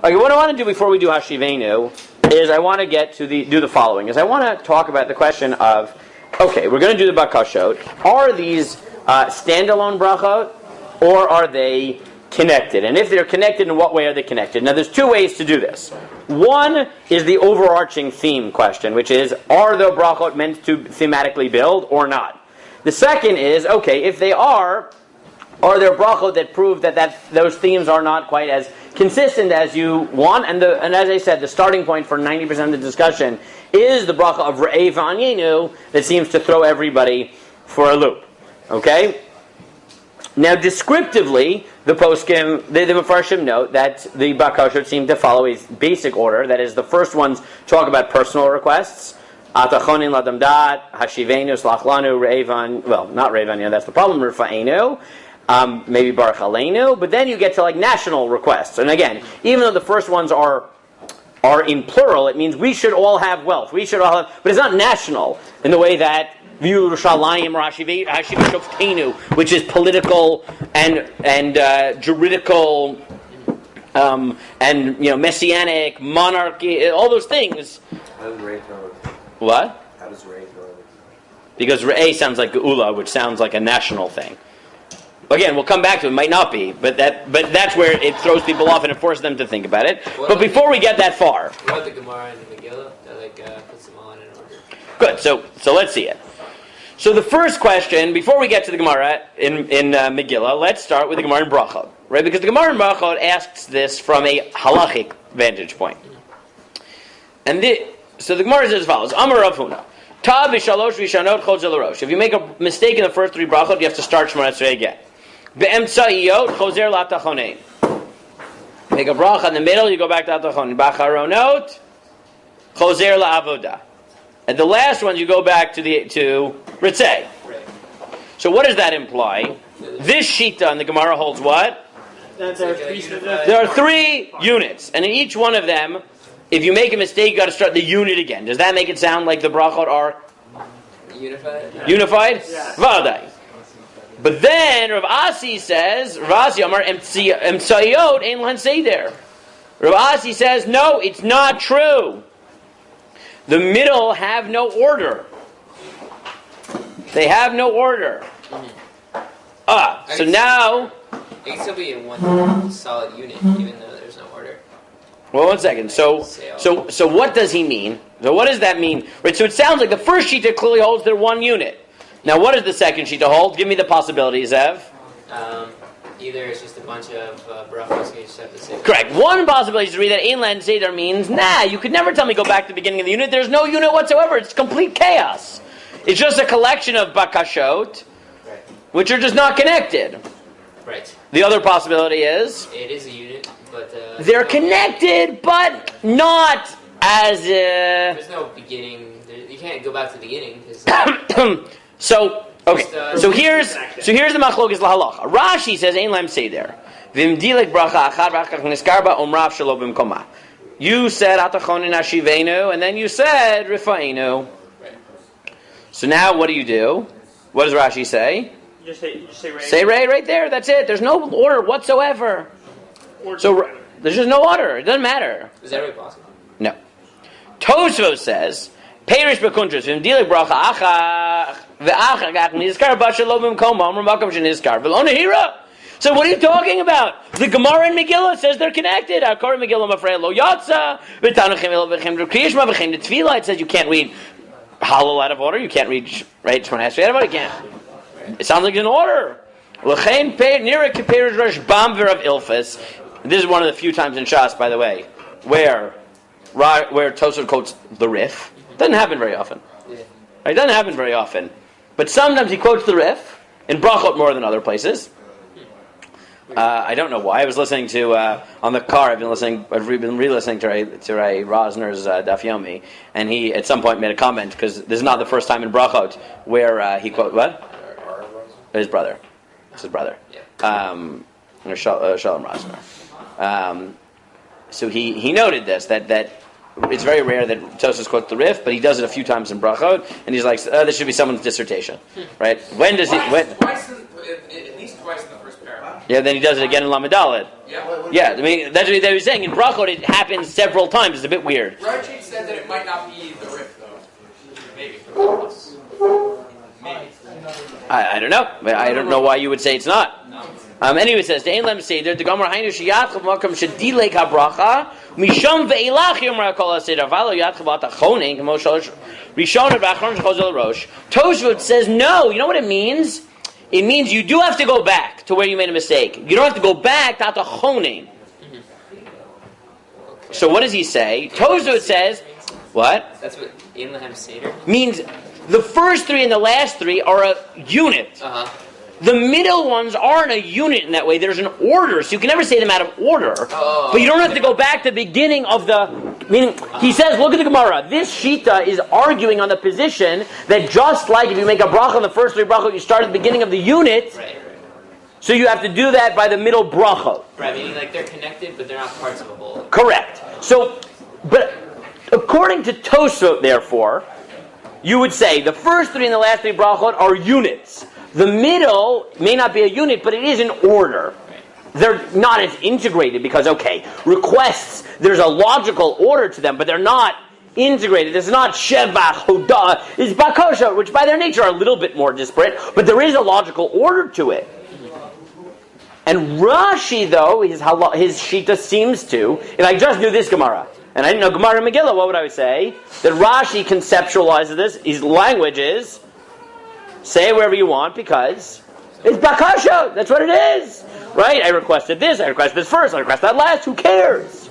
Okay, what I want to do before we do Hashivenu is I want to get to do the following. Is I want to talk about the question of, okay, we're going to do the bakashot. Are these standalone brachot, or are they connected? And if they're connected, in what way are they connected? Now, there's two ways to do this. One is the overarching theme question, which is, are the brachot meant to thematically build or not? The second is, okay, if they are there brachot that prove that those themes are not quite as consistent as you want? And as I said, the starting point for 90% of the discussion is the bracha of Re'eh v'anyenu that seems to throw everybody for a loop. Okay? Now, descriptively, the poskim, the Mefarshim note that the bakashot seem to follow a basic order. That is, the first ones talk about personal requests. Atachonin ladamdat, hashivenu, slachlanu, re'evan. Well, not re'evanu, that's the problem. Rifa'enu, maybe baruch aleinu. But then you get to like national requests. And again, even though the first ones are in plural, it means we should all have wealth. We should all have, but it's not national in the way that Yerushalayim or Hashiv, which is political and juridical and messianic monarchy, all those things. How does Re'eh throw it? What? How does Re'eh throw it? Because Re'eh sounds like Geula, which sounds like a national thing. Again, we'll come back to it. It might not be, but that's where it throws people off and it forces them to think about it. But before we get that far, what about the Gemara and the Megillah that puts them all in order? Good. So let's see it. So the first question, before we get to the Gemara in Megillah, let's start with the Gemara in Berachot, right? Because the Gemara in Berachot asks this from a halachic vantage point. And so the Gemara says as follows: Amar Rav Huna, Ta b'shalosh rishanot chol zelarosh. If you make a mistake in the first three brachot, you have to start shemoneh-esrei again. Be'emtza'iyot chozer la'tachonein. Make a bracha in the middle, you go back to atachonein. B'acharonot chozer la'avodah. And the last one, you go back to Ritzei. So what does that imply? This Shita in the Gemara holds what? There are three units. And in each one of them, if you make a mistake, you got to start the unit again. Does that make it sound like the brachot are unified? Yeah. Vadai. But then Rav Asi says, Rav Asi Amar Emtsayot Ein Lan Seder. Rav Asi says, no, it's not true. The middle have no order. They have no order. So now... It can still be in one solid unit, even though there's no order. Well, one second. So what does he mean? So what does that mean? Right. So it sounds like the first Shita clearly holds they're one unit. Now what does the second Shita hold? Give me the possibilities, Ev. Either it's just a bunch of brachos, you just have to say. Correct. One possibility is to read that Ein Lan Seder means, you could never tell me go back to the beginning of the unit. There's no unit whatsoever. It's complete chaos. It's just a collection of bakashot, which are just not connected. Right. The other possibility is... It is a unit, but... they're connected, but not as... There's no beginning. You can't go back to the beginning. Okay, so here's the machlokes lahalacha. Rashi says Ein Lam Seder. V'imdilek bracha achad v'achach niskarba omrav shelo b'mkoma. You said atachonin hashivenu, and then you said rifa'enu. Right. So now what do? What does Rashi say? You just say Ray. Say Ray right there. That's it. There's no order whatsoever. So there's just no order. It doesn't matter. Is that really possible? No. Tosfos says. Perish b'kuntras v'imdilek bracha achach v'achach niskar b'shelo b'mkoma omram makom sheniskar v'lo nehira. So what are you talking about? The Gemara in Megillah says they're connected. Akor Megillah mafrei lo yatsa v'tanuchim v'chem kriyishma v'chem the tefillah. It says you can't read Hallel out of order. You can't read shemoneh-esrei out of order. You can't. It sounds like an order. L'chein nira k'perish Rashbam v'Rav Ilfus. This is one of the few times in Shas, by the way, where Tosfos quotes the Rif. Doesn't happen very often. It doesn't happen very often. But sometimes he quotes the Rif, in Brachot more than other places. I don't know why. I was listening to, on the car, I've been re-listening to Ray Rosner's Daf Yomi, and he at some point made a comment, because this is not the first time in Brachot, where he quotes, what? His brother. It's his brother. Shalom Rosner. So he noted this, that it's very rare that Tosfos quotes the Rif, but he does it a few times in Brachot, and he's like, this should be someone's dissertation, right? When does he? At least twice in the first paragraph. Yeah, then he does it again in Lamed Daled. Yeah. Yeah, I mean, that's what he was saying. In Brachot, it happens several times. It's a bit weird. Rashi said that it might not be the rip, though. Maybe. For us. Maybe. I don't know. I don't know why you would say it's not. No. Anyway, it says, "De'en lem seder, the Gemara hainu sheyatchav makam shedilek habracha, misham ve'elach yomra kol haseder, v'alo yatchav atachonin, k'mo shalosh rishon v'achron shechozol rosh." Tosfot says, no, you know what it means? It means you do have to go back to where you made a mistake. You don't have to go back to atachonin. So what does he say? Tosfot says, what? That's what in Lehem Seder Means the first three and the last three are a unit. The middle ones aren't a unit in that way. There's an order, so you can never say them out of order. But you don't have to go back to the beginning of the... Meaning, he says, look at the Gemara. This Shita is arguing on the position that just like if you make a bracha on the first three brachot, you start at the beginning of the unit. Right. So you have to do that by the middle brachot. Right, meaning like they're connected, but they're not parts of a whole. Correct. So, but according to Tosfot, therefore, you would say the first three and the last three brachot are units. The middle may not be a unit, but it is an order. They're not as integrated because, requests, there's a logical order to them, but they're not integrated. It's not Shevach, Hodah, it's Bakosha, which by their nature are a little bit more disparate, but there is a logical order to it. And Rashi, though, his Shita seems to, if I just knew this Gemara, and I didn't know Gemara and Megillah, what would I say? That Rashi conceptualizes this, his language is, say it wherever you want, because it's Bakasha. That's what it is. Right? I requested this, I requested this first, I request that last. Who cares?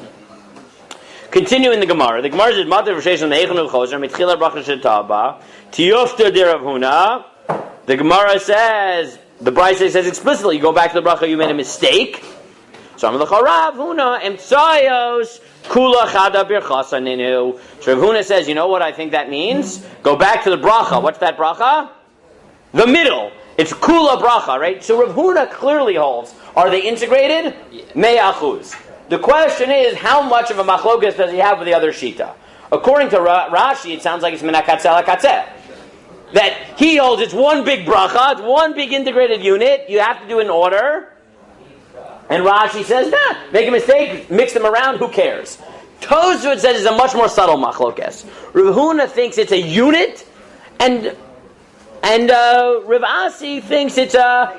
Continuing the Gemara. The Gemara says, Matav Rishon Neichanu Choser, Mitchila Bracha Shetaba, Tiyofta Derav Huna. The Gemara says, the Brisa says explicitly, you go back to the bracha, you made a mistake. So I'm Rav Huna, Emtsayos, Kula Chada Birchasa Ninu. So Rav Huna says, you know what I think that means? Go back to the bracha. What's that bracha? The middle. It's Kula Bracha, right? So Rav Huna clearly holds. Are they integrated? Mei achuz. The question is, how much of a machlokas does he have with the other Shita? According to Rashi, it sounds like it's Menakatzeh Lakatzeh. That he holds it's one big bracha, it's one big integrated unit, you have to do it in order. And Rashi says, nah, make a mistake, mix them around, who cares? Tosfot says it's a much more subtle machlokas. Rav Huna thinks it's a unit, and Rav Asi thinks it's a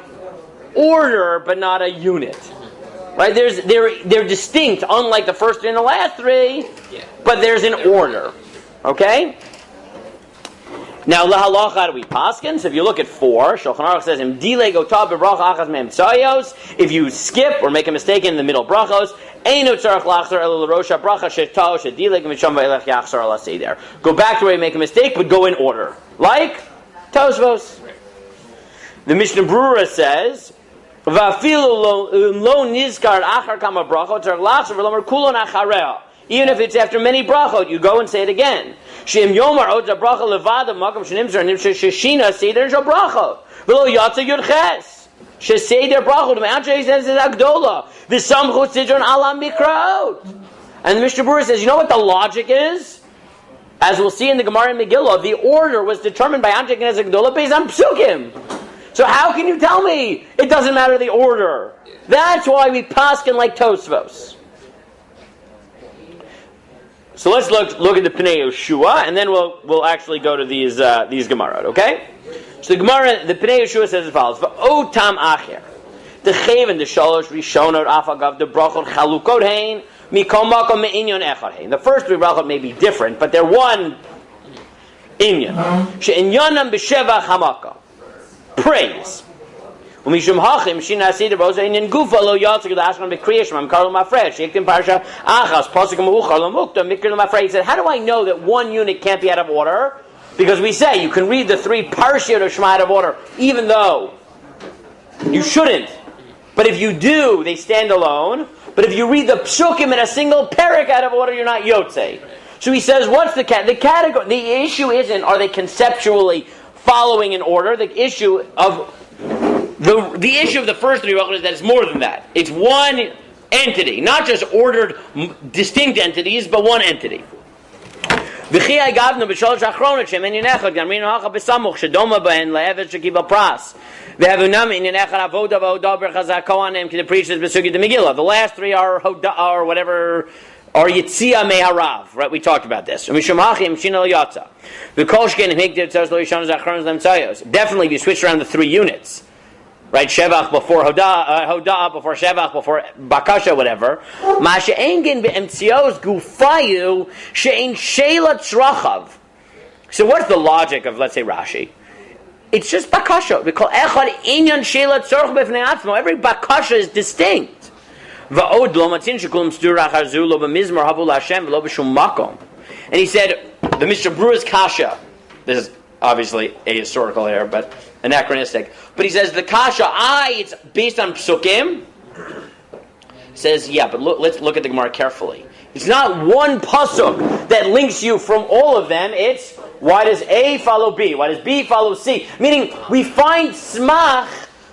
order, but not a unit. Right? They're distinct, unlike the first three and the last three, but there's an order. Okay? Now, lahalacha, how do we paskin? So if you look at 4, Shulchan Aruch says, if you skip or make a mistake in the middle brachos, go back to where you make a mistake, but go in order. Like Tosfos. The Mishnah Brura says, even if it's after many brachot, you go and say it again. Shem Yomar Odza Bracha Levada Makam Shenimzer Nimshe Sheshina Seder Shal Bracha V'lo Yatsa Yudches Sheseder Bracha D'Me'anche says it's Agdola V'Samchut Sidron Alam Mikraot. And the Mishnah Berurah says, you know what the logic is? As we'll see in the Gemara and Megillah, the order was determined by Anche Knes Agdola based on Psukim. So how can you tell me it doesn't matter the order? That's why we paskin like Tosfos. So let's look at the Pnei Yoshua, and then we'll actually go to these Gemarot, okay? So the Gemara, the Pnei Yoshua says as follows: V'otam acher, the Chaven, the Shalosh Rishonot Afagav, the Brachot Chalukot Hein, Mikom Makom Me'inyon Echad Hein. The first three brachot may be different, but they're one inyan. She'inyanam b'shevach hamaka, praise. Umishum hachim shina asida boza inyan gufa lo yatzig l'ashkan b'kriyashmam karlo mafresh yektim parsha achas pasikim u'char lo mukta mikir lo mafresh. He said, how do I know that one unit can't be out of order? Because we say you can read the 3 parshiot of Shema out of order, even though you shouldn't. But if you do, they stand alone. But if you read the psukim in a single parak out of order, you're not yotzei. So he says, what's the category? The issue isn't are they conceptually following in order. The issue of the issue of the first 3 brachot is that it's more than that. It's one entity, not just ordered distinct entities, but one entity. V'chi agavnu b'sholosh achronot shemen yinechad gamrin hacha b'samuch shedoma b'en le'eved shekibal pras. V'havunam yinechad avoda v'hoda b'chazako anem ki the preachers b'sugi the Megillah. The last three are hoda or whatever. Or Yitzia Meharav, right? We talked about this. Definitely, if you switch around the three units, right? Shevach before Hoda before Shevach before Bakasha, whatever. Masha Engin be'emtzios gufayu she'en sheila tzrachav. So what's the logic of, let's say, Rashi? It's just Bakasha. We call echad inyan sheila tzorch b'fnei atzmo. Every Bakasha is distinct. And he said, the Mishnah Brewer's kasha, this is obviously ahistorical here, but anachronistic, but he says, the kasha, it's based on psukim. He says, yeah, but let's look at the Gemara carefully. It's not one pasuk that links you from all of them, it's, why does A follow B? Why does B follow C? Meaning, we find smach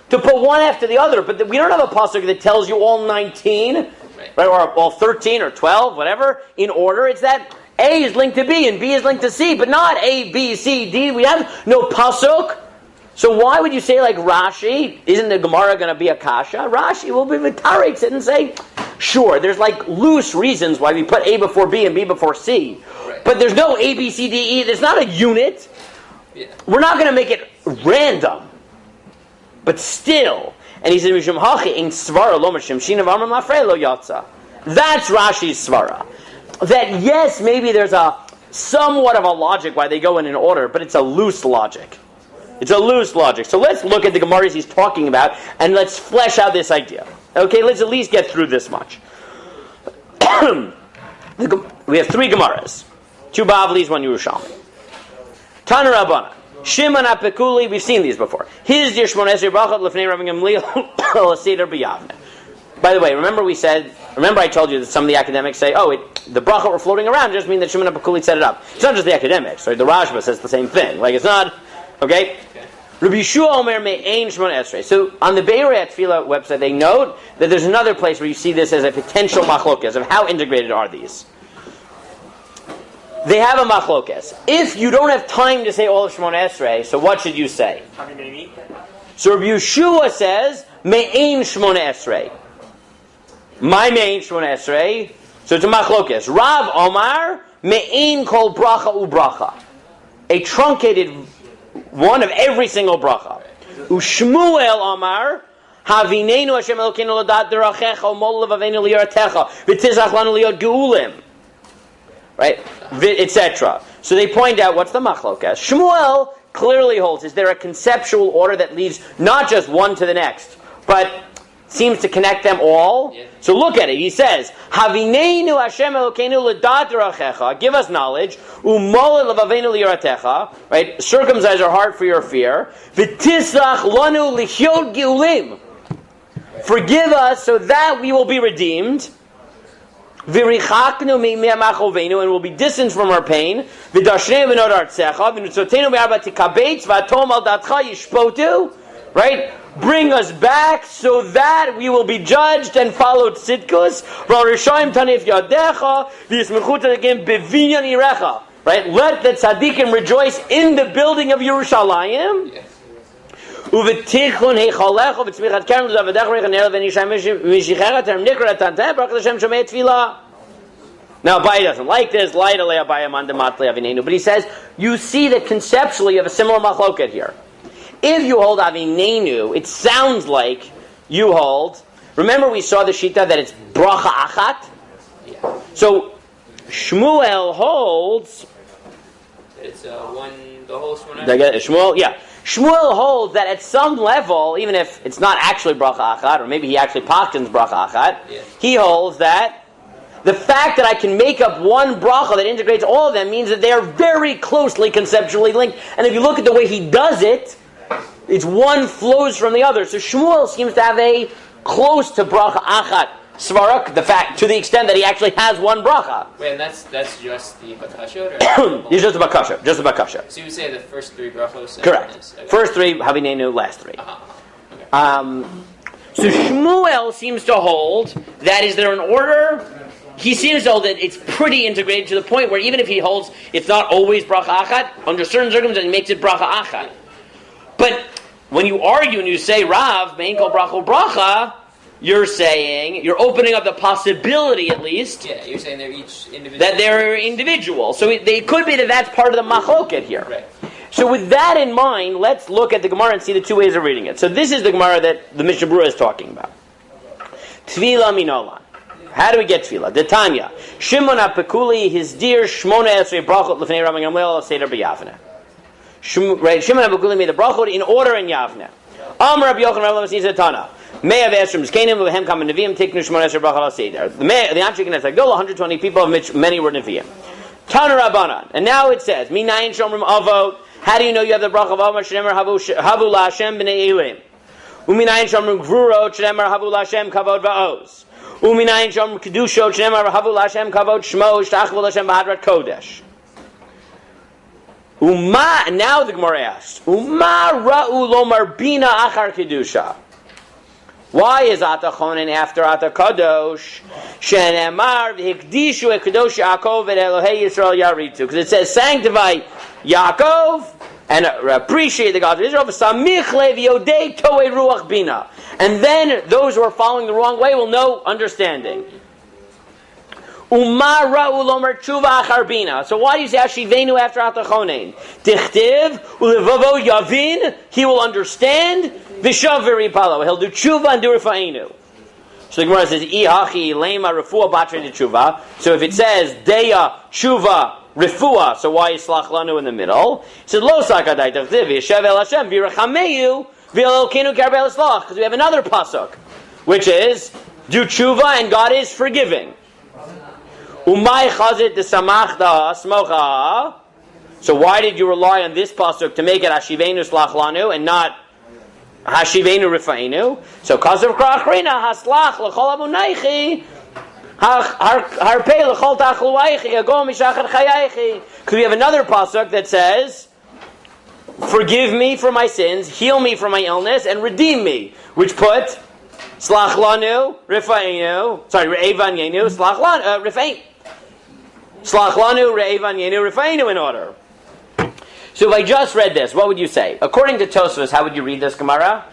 to put one after the other, but we don't have a pasuk that tells you all 19, right, or all 13 or 12, whatever, in order. It's that A is linked to B and B is linked to C, but not A, B, C, D. We have no pasuk. So why would you say like Rashi? Isn't the Gemara going to be a kasha? Rashi will be v'tarek it and say, sure, there's like loose reasons why we put A before B and B before C. Right. But there's no A, B, C, D, E. There's not a unit. Yeah. We're not going to make it random. But still, and he said, "Mishum hachi in svara lo mishum shina v'amram lafrei lo yatsa." That's Rashi's svara. That yes, maybe there's a somewhat of a logic why they go in order, but it's a loose logic. It's a loose logic. So let's look at the Gemaras he's talking about, and let's flesh out this idea. Okay, let's at least get through this much. We have three Gemaras, 2 Bavlis, 1 Yerushalmi. Tana Rabbana. Shimon HaPekuli, we've seen these before. His shemoneh-esrei brachot lefnei Rabbi Gamliel l'seder b'yavne. By the way, remember I told you that some of the academics say, the brachot were floating around just mean that Shimon HaPekuli set it up. It's not just the academics, right? The Rashba says the same thing. Like it's not, okay? Rabbi Yeshua Omer me'ein shemoneh-esrei. So on the Beirei Tefillah website, they note that there's another place where you see this as a potential machlokas of how integrated are these. They have a machlokes. If you don't have time to say all of shemoneh-esrei, so what should you say? So Rabbi Yeshua says, me'ein shemoneh-esrei. My me'ein shemoneh-esrei. So it's a machlokes. Rav Omar, me'ein kol bracha u'bracha. A truncated one of every single bracha. U'shmuel Omar, havineinu Hashem Elokeinu l'dat derachecha u'mol levaveinu li'yaratecha v'tizach lanu li'yot geulim. Right? Etc. So they point out what's the machlokas. Shmuel clearly holds, is there a conceptual order that leads not just one to the next, but seems to connect them all? Yeah. So look at it. He says, Havineinu Hashem Elokeinu l'dat derachecha, give us knowledge, u'mol levaveinu li'yaratecha, right? Circumcise our heart for your fear, v'tisach lanu li'yot geulim. Forgive us so that we will be redeemed. V'richaknu me'amachovenu, and will be distanced from our pain. V'dashnei v'nod artzecha, v'nutzotenu me'arba tikabetz, v'atom al datcha yishpotu. Right? Bring us back so that we will be judged and followed tzidkus. V'arishayim tanif yadecha, v'yismechuta again bevinyan irecha. Right? Let the tzaddikim rejoice in the building of Yerushalayim. Yes. Uvetichun heichalecha v'tzmichat kerem l'zavedech reichanel v'nishayim v'mishicheret terem nikra tanteh baruch Hashem shomei tefillah. Now Abai doesn't like this. Light alei Abai amanda matlei avinenu. But he says you see that conceptually of a similar machloket here. If you hold avinenu, it sounds like you hold. Remember we saw the shita that it's bracha achat. Yeah. So Shmuel holds. It's one the whole Shmuel. Shmuel, yeah. Shmuel holds that at some level, even if it's not actually bracha achat, or maybe he actually paskins bracha achat, he holds that the fact that I can make up one bracha that integrates all of them means that they are very closely conceptually linked. And if you look at the way he does it, it's one flows from the other. So Shmuel seems to have a close to bracha achat svarak, the fact to the extent that he actually has one bracha. Wait, and that's just the bakasha? It's just the bakasha, So you would say the first 3 brachos? Correct. Okay. First 3, havinenu, last 3. Okay. So Shmuel seems to hold that is there an order? he seems though that it's pretty integrated to the point where even if he holds it's not always bracha achat, under certain circumstances he makes it bracha achat. But when you argue and you say Rav, mein kol bracha bracha, you're saying, you're opening up the possibility at least. Yeah, you're saying they're each individual. That they're individual. So they could be that that's part of the machloket here. Right. So with that in mind, let's look at the Gemara and see the two ways of reading it. So this is the Gemara that the Mishnah Berurah is talking about. Tefillah minolan. How do we get tefillah? The Tanya. Shimon HaPekuli, his dear shemoneh-esrei brachot l'fnei Rabban Gamliel Seder b'Yavneh. Right, Shimon HaPekuli made the brachot in order in Yavneh. Amar Rabbi Yochanan Rabbi Lamasnisa Tana. May have asked from Zkanim of Hem Kam Neviim Tiknu shemoneh-esrei brachot Seder. The Amshik and Esagol, 120 people, of which many were Neviim. Tana Rabbanan. And now it says, Minayin Shomrim Avot. How do you know you have the bracha of Avot? Shneimar Havu LaHashem b'nei Elim. Uminayin Shomrim Gvurot. Shneimar Havu LaHashem Kavod Va'oz. Uminayin Shomrim Kedushot. Shneimar Havu LaHashem Kavod Shmo. Shtachvu LaHashem B'Hadrat Kodesh. Now the Gemara asks, Uma Ra'u Lomar Bina Achar Kedusha. Why is Ata Chonin after Ata Kadosh? Shenemar v'hikdishu ekadosh Yaakov and Elohei Yisrael Yaritu. Because it says sanctify Yaakov and appreciate the God of Israel. V'samich lev yodei toei ruach bina. And then those who are following the wrong way will know understanding. Uma ra'u lomer tshuva achar bina. So why do you say Hashivenu after Ata Chonin? Tichtiv ulevavo yavin. He will understand. V'shaveri palo. He'll do tshuva and do rifa'inu. So the Gemara says, Ihachi lema refuah batre de tshuva. So if it says deya tshuva refuah, so why is slach lanu in the middle? He said lo sakadai tachtiv yeshev el Hashem v'irachameyu v'elokenu karbel eslach. Because we have another pasuk, which is do tshuva and God is forgiving. Umay chazit desamachta smocha. So why did you rely on this pasuk to make it Hashivenu slach lanu and not Hashivenu Rifainu? So Kazav Krachrina Haslach L'chol Abunaychi Harpei L'chol Tachluaychi Agom Mishachar Chayaychi. Because we have another pasuk that says, forgive me for my sins, heal me from my illness, and redeem me, which put Slach Lanu Rifainu, Re'evan Yenu Slach Lanu Rifain, Slach Lanu Re'evan Yenu Rifainu in order. So if I just read this, what would you say? According to Tosfos, how would you read this Gemara?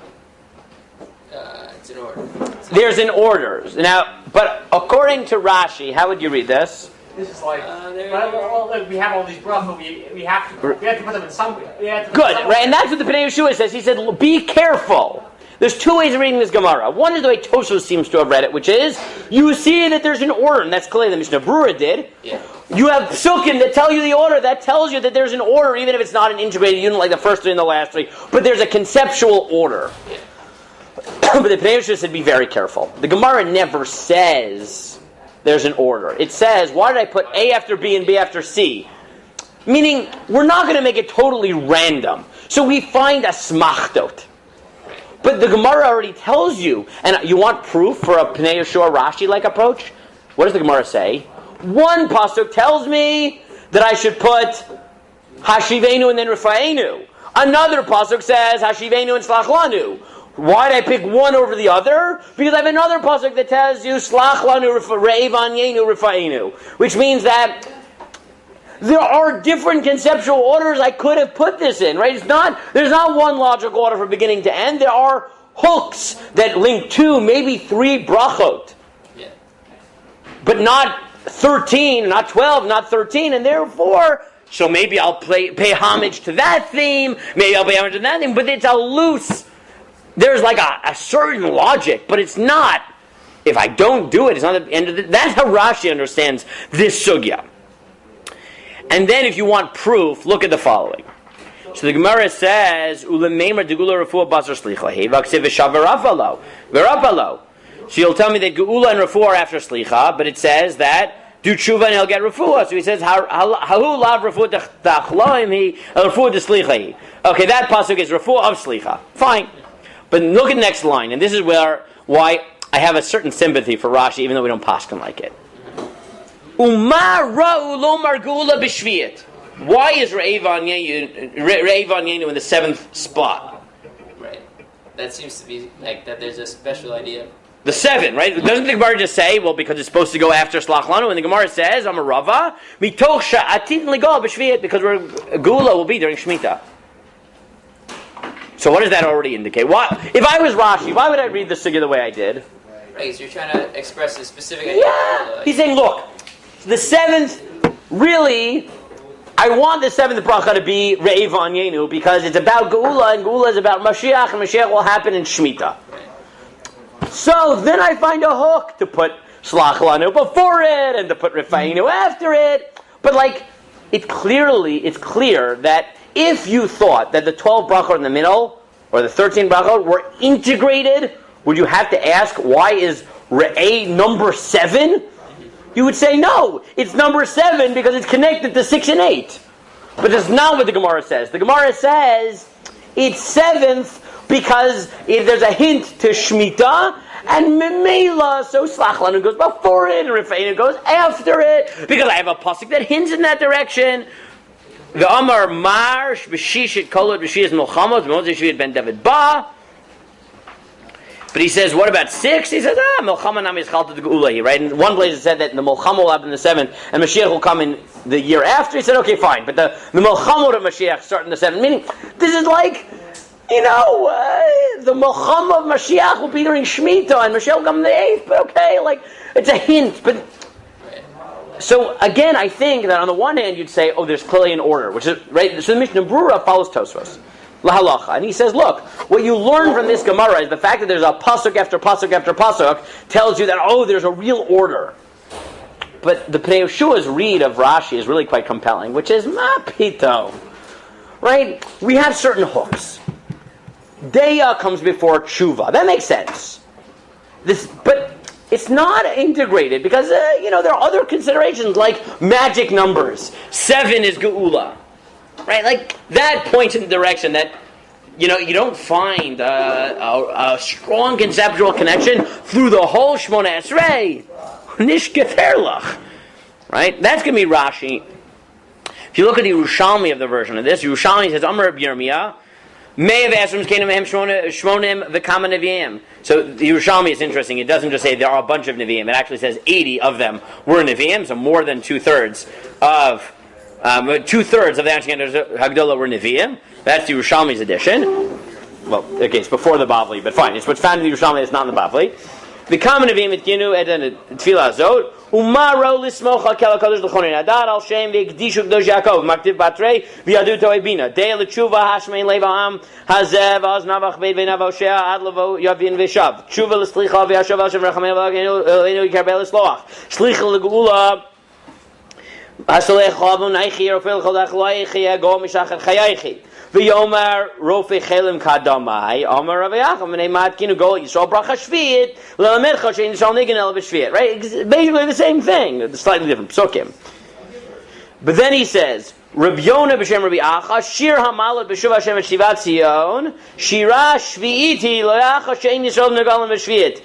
It's in order. There's an order. Now, but according to Rashi, how would you read this? This is like, we have all these brachos, we have to put them in some way. Good, right? And that's what the Pnei Yeshua says. He said, be careful. There's two ways of reading this Gemara. One is the way Tosfos seems to have read it, which is, you see that there's an order, and that's clearly the Mishnah Berurah did. Yeah. You have psukim that tell you the order. That tells you that there's an order, even if it's not an integrated unit like the first three and the last three. But there's a conceptual order. Yeah. But the Pnei Yeshua said, be very careful. The Gemara never says there's an order. It says, why did I put A after B and B after C? Meaning, we're not going to make it totally random. So we find a smachtot. But the Gemara already tells you, and you want proof for a Pnei Yeshua Rashi-like approach? What does the Gemara say? One pasuk tells me that I should put Hashivenu and then Rifaenu. Another pasuk says Hashivenu and Slach Lanu. Why did I pick one over the other? Because I have another pasuk that tells you Slach Lanu Re'evan Yenu Rifaenu, which means that there are different conceptual orders I could have put this in. Right? There's not one logical order from beginning to end. There are hooks that link two, maybe three brachot, but not 13, not 12, not 13, and therefore, so maybe I'll pay homage to that theme, maybe I'll pay homage to that theme, but it's a loose, there's like a certain logic, but it's not, if I don't do it, it's not the end of the, that's how Rashi understands this sugya. And then if you want proof, look at the following. So the Gemara says, Ulemeimer degula refuah basar slicha, hevaksiv v'shav v'rapalo. So you'll tell me that Geula and Refuah are after Slicha, but it says that do Tshuva and he'll get Refuah. So he says, Hahu lav Refuah t'achloim hi, Refuah t'slicha hi. Okay, that pasuk is Refuah of Slicha. Fine. But look at the next line, and this is why I have a certain sympathy for Rashi, even though we don't paskin like it. Uma ra'u lomar Geula b'shviyat. Why is Re'evan Yenu in the seventh spot? Right. That seems to be like that there's a special idea The 7, right? Doesn't the Gemara just say, well, because it's supposed to go after Slach Lanu, and the Gemara says, I'm a Rava, mitoch sha'atin ligal b'shvi'it, because Geula will be during Shemitah. So what does that already indicate? If I was Rashi, why would I read the Sugya the way I did? Right, so you're trying to express a specific idea. Yeah! He's saying, look, the 7th, really, I want the 7th bracha to be Re'ei V'Anyenu, because it's about Geula, and Geula is about Mashiach, and Mashiach will happen in Shemitah. So then I find a hook to put Shlach Lanu before it and to put Rifa'inu after it. But it's clear that if you thought that the 12 brachot in the middle or the 13 brachot were integrated, would you have to ask why is Re'eh number 7? You would say no, it's number 7 because it's connected to 6 and 8. But that's not what the Gemara says. The Gemara says it's 7th because if there's a hint to Shemitah, and Memela, so Slach Lanu goes before it, and Rifa'inu goes after it, because I have a pasuk that hints in that direction. The Amar Mar B'shishit Kolot B'shiyas Milchamos Moses Shviat Ben David Ba. But he says, what about 6? He says, Milchama Nami is Chalta Geula, right? In one place it said that the Milchama will happen in the 7th, and Mashiach will come in the year after. He said, okay, fine, but the Milchama of Mashiach start in the 7th. Meaning, this is the Milchama of Mashiach will be during Shemitah, and Mashiach will come in the 8th, but okay, it's a hint. But so, again, I think that on the one hand, you'd say, there's clearly an order, which is, right? So the Mishnah Brura follows Tosfos, La Halacha, and he says, look, what you learn from this Gemara is the fact that there's a pasuk after pasuk after pasuk tells you that, there's a real order. But the Pnei Yeshua's read of Rashi is really quite compelling, which is, ma pito, right? We have certain hooks. Deya comes before tshuva. That makes sense. But it's not integrated because there are other considerations like magic numbers. 7 is geula, right? That points in the direction that you don't find a strong conceptual connection through the whole shemoneh-esrei. Nishketerlach, right? That's going to be Rashi. If you look at the Yerushalmi of the version of this, Yerushalmi says, Amar Rabbi Yirmiyah. May have asked shmonim v'kama neviim. So the Yerushalmi is interesting. It doesn't just say there are a bunch of neviim. It actually says 80 of them were neviim. So more than 2/3 of the Anshin Hagdolah were neviim. That's the Yerushalmi's edition. Well, okay, it's before the Bavli, but fine. It's what's found in the Yerushalmi. It's not in the Bavli. V'kama neviim etkinu et tefillah azot. Umaro lismocha kel hakadosh l'chonin adar al shem v'ekdishu k'dosh Yaakov maktiv batrei v'yadu to'ebina dei l'tshuva hashmein le'va'am hazev az navach beid ve'navo shea ad levo yavin v'shav tshuva l'slicha v'yashav al shem v'rachamei v'agenu yikarbel l'sloach slicha l'geula hasolech chavon naichi rofel chodach loichi yagom mishachar chayaichi v'yomer rofi chelim kadamai Amar Rav Yacham v'nei matkinu gol Yisrael bracha shviit l'lamercha shein Yisrael nigan el b'shviit. Right, basically the same thing, slightly different psukim. But then he says, Rabbi Yonah b'shem Rabbi Acha shir hamalot b'shuv Hashem v'shivat Zion shira shviiti l'yacha shein Yisrael nigan el b'shviit.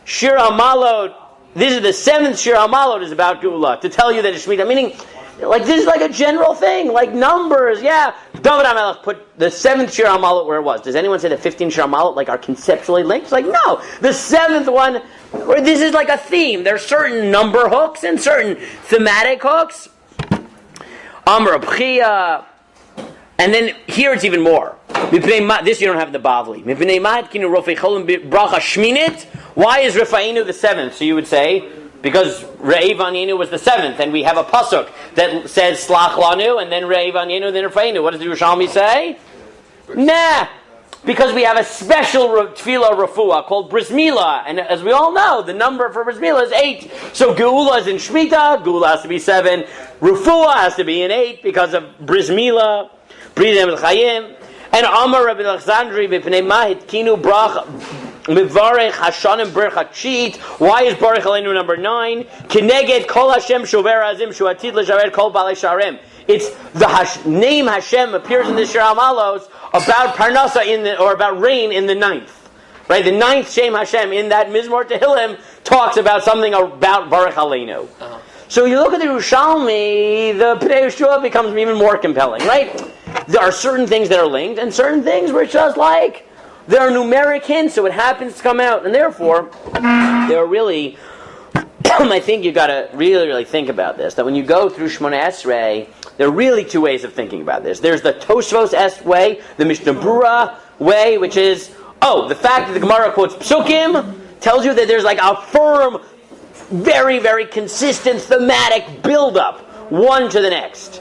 Shir hamalot. This is the 7th shir hamalot is about Geula to tell you that it's Shemitah. Meaning, this is a general thing, numbers. Yeah, David HaMelech put the 7th shir hamalot where it was. Does anyone say the 15th shir hamalot are conceptually linked? It's no. The 7th one, this is a theme. There's certain number hooks and certain thematic hooks. Amar Abchia. And then here it's even more. This you don't have in the Bavli. Why is Rifa'inu the 7th? So you would say, because Re'ei V'Anyenu was the 7th, and we have a pasuk that says Slach Lanu, and then Re'ei V'Anyenu, then Rifa'inu. What does the Yerushalmi say? Nah, because we have a special tefillah refuah called Bris Milah, and as we all know, the number for Bris Milah is 8. So Geula is in Shemitah, Geula has to be 7. Refuah has to be in 8 because of Bris Milah, Bridem L'Chayim, and Amar Rabbi Alexandri B'Pnei Mahit Kinu Brach. Mivarech Hashanim Berachot Sheet. Why is Baruch Aleinu number 9? Kineged Kol Hashem Shover Azim Shuatid L'Shaver Kol Balei Sharem. It's the name Hashem appears in the Shir HaMalos about Parnasa or about rain in the 9th. Right, the 9th Shem Hashem in that Mizmor Tehillim talks about something about Baruch Aleinu. So you look at the Yerushalmi, the Pnei Yeshua becomes even more compelling. Right, there are certain things that are linked and certain things where it's just there are numeric hints, so it happens to come out. And therefore, there are really, I think you've got to really, really think about this, that when you go through shemoneh-esrei, there are really two ways of thinking about this. There's the Tosfos way, the Mishnah Berurah way, which is, the fact that the Gemara quotes psukim tells you that there's like a firm, very, very consistent thematic build-up, one to the next.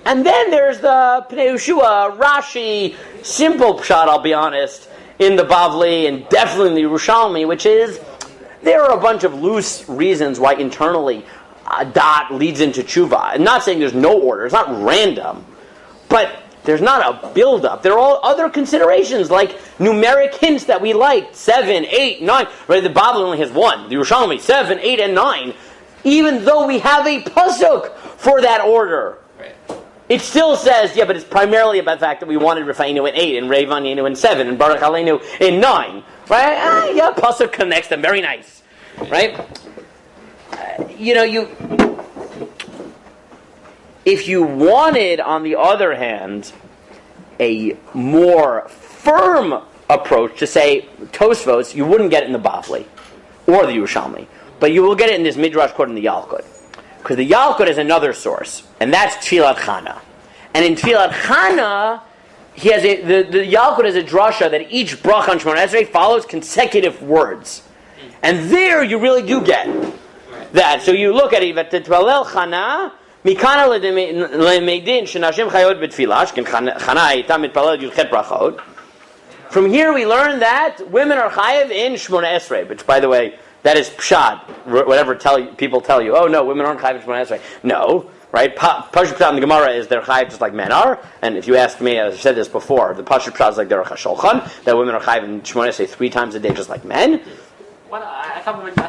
And then there's the Pnei Yehoshua, Rashi, simple pshat, I'll be honest, in the Bavli and definitely in the Yerushalmi, which is, there are a bunch of loose reasons why internally dot leads into tshuva. I'm not saying there's no order, it's not random, but there's not a build-up. There are all other considerations, like numeric hints that we like, 7, 8, 9. Right? The Bible only has 1. The Yerushalmi, 7, 8, and 9. Even though we have a pasuk for that order. Right. It still says, but it's primarily about the fact that we wanted Refainu in 8, and Revaninu in 7, and Baruch Aleinu in 9. Right? Pasuk connects them. Very nice. Right? If you wanted, on the other hand, a more firm approach to say Tosfos, you wouldn't get it in the Bavli or the Yerushalmi, but you will get it in this Midrash quote in the Yalkut. Because the Yalkut is another source, and that's Tfilat Chana. And in Tfilat Chana, he has the Yalkut is a drasha that each bracha on shemoneh-esrei follows consecutive words. And there you really do get that. So you look at it, V'tetpalel Chana, Mikana le'meidin shenashim chayot b'tfilah, shken Chana ita mitpalel yudchet brachot. From here we learn that women are chayev in shemoneh-esrei, which, by the way, that is pshat. Whatever people tell you, no, women aren't chayev in shemoneh-esrei. No, right? Pashut pshat in the Gemara is they're chayev just like men are. And if you ask me, as I've said this before, the pashut pshat is like they're a shulchan, that women are chayev in shemoneh-esrei 3 times a day just like men. Well, I thought women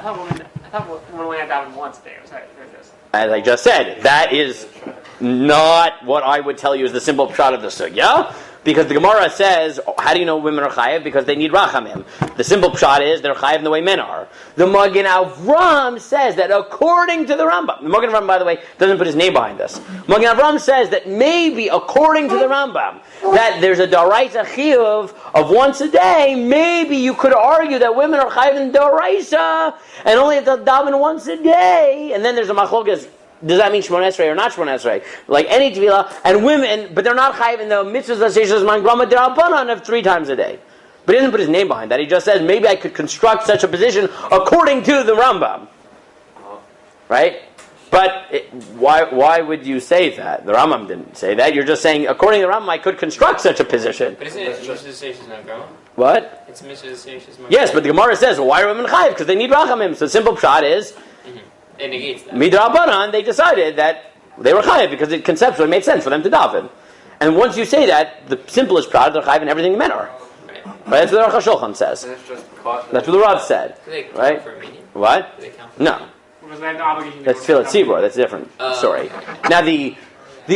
only had daven once a day. As I just said, that is not what I would tell you is the simple pshat of the sugya. Because the Gemara says, how do you know women are chayev? Because they need rachamim. The simple pshat is they're chayev the way men are. The Magen Avram says that according to the Rambam, the Magen Avram, by the way, doesn't put his name behind this. Magen Avram says that maybe according to the Rambam, that there's a daraisa chiyuv of once a day. Maybe you could argue that women are chayev in daraisa and only have to daven once a day. And then there's a machlokas. Does that mean shemoneh-esrei or not shemoneh-esrei? Like any tefillah, and women, but they're not chayiv in the mitzvahs that says man grama d'Rabbanan of 3 times a day. But he doesn't put his name behind that. He just says maybe I could construct such a position according to the Rambam, right? But why would you say that? The Rambam didn't say that. You're just saying according to the Rambam I could construct such a position. But isn't it mitzvah to say she's not growing? What? It's mitzvah to say she's not Yes, but the Gemara says, well, why are women chayiv? Because they need rachamim. So the simple pshat is, it negates that. Midrabanan, they decided that they were chayiv because it conceptually made sense for them to daven. And once you say that, the simplest pshat, they're chayiv in everything men are. Right? That's what the Aruch HaShulchan says. That's what the Rav said. Do they count right? for a meeting? What? Do they count for No. Because they have the obligation. That's Tfilat Tzibor. That's a different story. Now the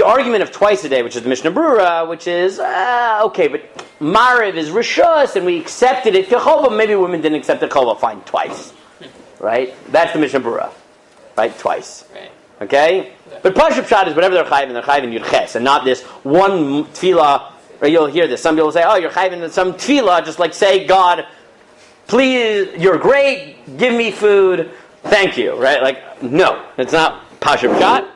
argument of twice a day, which is the Mishnah Berurah, which is okay, but Mariv is Rishus, and we accepted it. Kechova, maybe women didn't accept it. Kechova, fine, twice. Right? That's the Mishnah Berurah. Right? Twice. Right. Okay? But Pashut Pshat is whatever they're chayiv in Yudches, and not this one tefillah, or you'll hear this. Some people say, you're chayiv in some tefillah, just like say, God, please, you're great, give me food, thank you. Right? Like, no, it's not Pashut Pshat.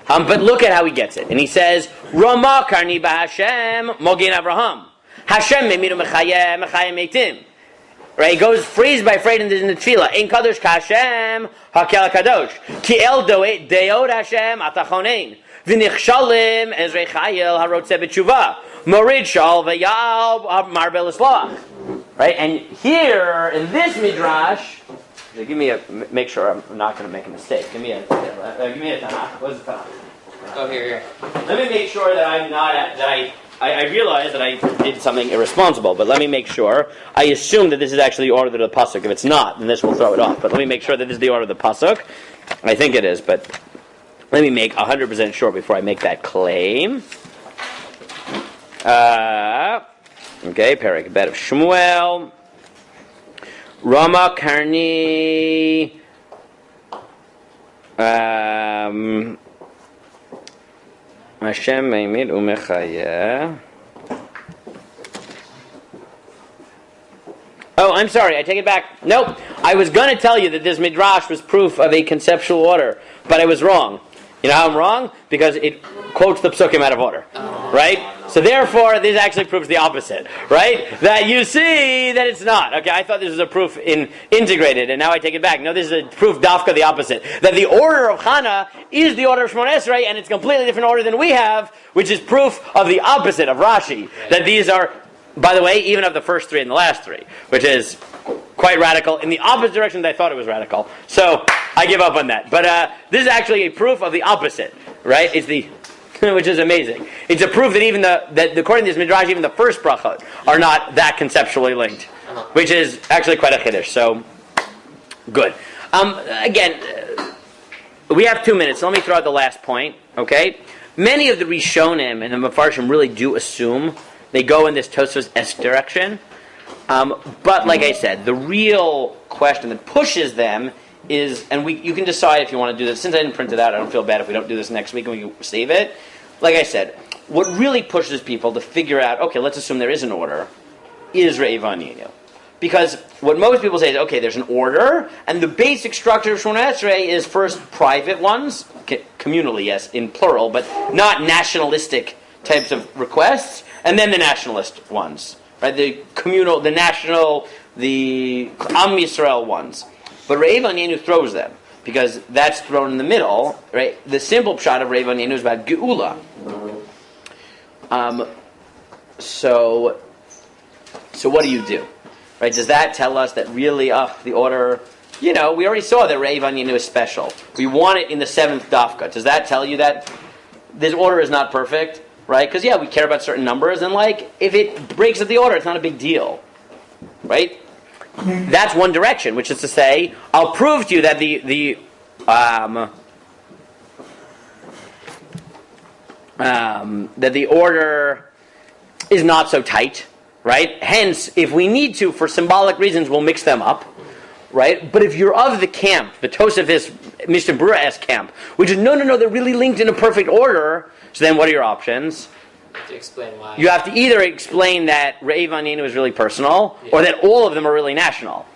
But look at how he gets it. And he says, Rama karni b'Hashem mogen Avraham. Hashem memiru mechayeh meitim. Right, he goes phrase by phrase in the tefillah. In kadosh kashem hakel kadosh ki el deod Hashem atachonein v'nichshalim ezrei chayil harotze b'tshuva morid shal v'yal marbel islach. Right, and here in this midrash, make sure I'm not going to make a mistake. Give me a tanakh. What's the tanakh? Oh, here. Let me make sure that I'm not I realize that I did something irresponsible, but let me make sure. I assume that this is actually the order of the pasuk. If it's not, then this will throw it off. But let me make sure that this is the order of the pasuk. I think it is, but let me make 100% sure before I make that claim. Okay, Perek Bet of Shmuel. Rama Karni. Hashem Meimid Umechayeh. I'm sorry, I take it back. Nope. I was going to tell you that this midrash was proof of a conceptual order, but I was wrong. You know how I'm wrong? Because it quotes the psukim out of order, right? So therefore, this actually proves the opposite, right? That you see that it's not. Okay, I thought this was a proof in integrated, and now I take it back. No, this is a proof dafka the opposite. That the order of Chana is the order of shemoneh-esrei, and it's a completely different order than we have, which is proof of the opposite of Rashi. That these are, by the way, even of the first three and the last three, which is quite radical, in the opposite direction that I thought it was radical. So, I give up on that. But this is actually a proof of the opposite, right? It's the, which is amazing. It's a proof that even that according to this midrash, even the first brachot are not that conceptually linked, which is actually quite a chiddush. So, good. Again, we have 2 minutes. So let me throw out the last point, okay? Many of the Rishonim and the Mefarshim really do assume they go in this Tosfos-esque direction. But like I said, the real question that pushes them is, and you can decide if you want to do this. Since I didn't print it out, I don't feel bad if we don't do this next week and we save it. Like I said, what really pushes people to figure out, okay, let's assume there is an order, is Re'eh v'Aniyenu. Because what most people say is, okay, there's an order, and the basic structure of shemoneh-esrei is first private ones, communally, yes, in plural, but not nationalistic types of requests, and then the nationalist ones. Right, the communal, the national, the Am Yisrael ones. But Re'eh v'Aniyenu throws them, because that's thrown in the middle, right? The simple pshat of Re'eh v'Aniyenu is about Geula. So what do? Right, does that tell us that really, the order, we already saw that Re'eh v'Aniyenu is special. We want it in the 7th dafka. Does that tell you that this order is not perfect? Right? Because, we care about certain numbers, and, if it breaks up the order, it's not a big deal. Right? That's one direction, which is to say, I'll prove to you that that the order is not so tight. Right? Hence, if we need to, for symbolic reasons, we'll mix them up. Right? But if you're of the camp, the Tosafos Mishnah Berurah camp, which is, no, they're really linked in a perfect order, so then what are your options? To explain why. You have to either explain that Re'eh v'Aniyenu is really personal, or that all of them are really national.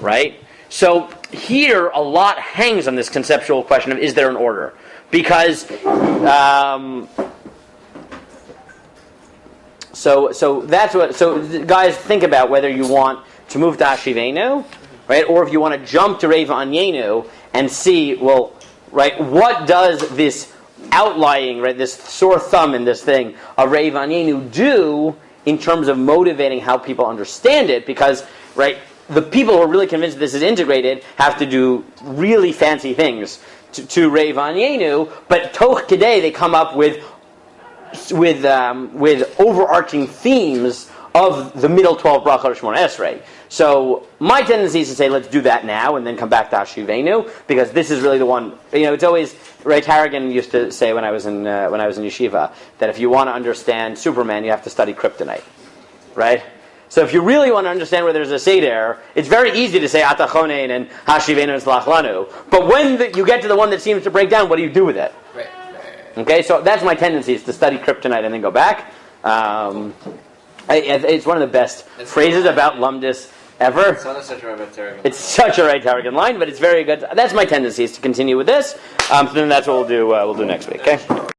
Right? So here, a lot hangs on this conceptual question of, is there an order? Because, so that's what, so guys, think about whether you want to move to Hashivenu, right? Or if you want to jump to Re'eh v'Aniyenu and see, well, right, what does this outlying, right, this sore thumb in this thing of Re'eh v'Aniyenu do in terms of motivating how people understand it? Because, right, the people who are really convinced that this is integrated have to do really fancy things to Re'eh v'Aniyenu, but toch kedei they come up with overarching themes of the middle 12 brachot of shemoneh-esrei. So my tendency is to say, let's do that now and then come back to Hashivenu, because this is really the one. It's always, Ray Harrigan used to say when I was in yeshiva that if you want to understand Superman, you have to study kryptonite, right? So if you really want to understand where there's a seder, it's very easy to say Atachonein and Hashivenu and Slach Lanu. But when you get to the one that seems to break down, what do you do with it? Right. Okay, so that's my tendency, is to study kryptonite and then go back. It's one of the best phrases about Lumdis ever. It's such a right Harrigan line, but it's very good. That's my tendency, is to continue with this. So then that's what we'll do next week. Okay.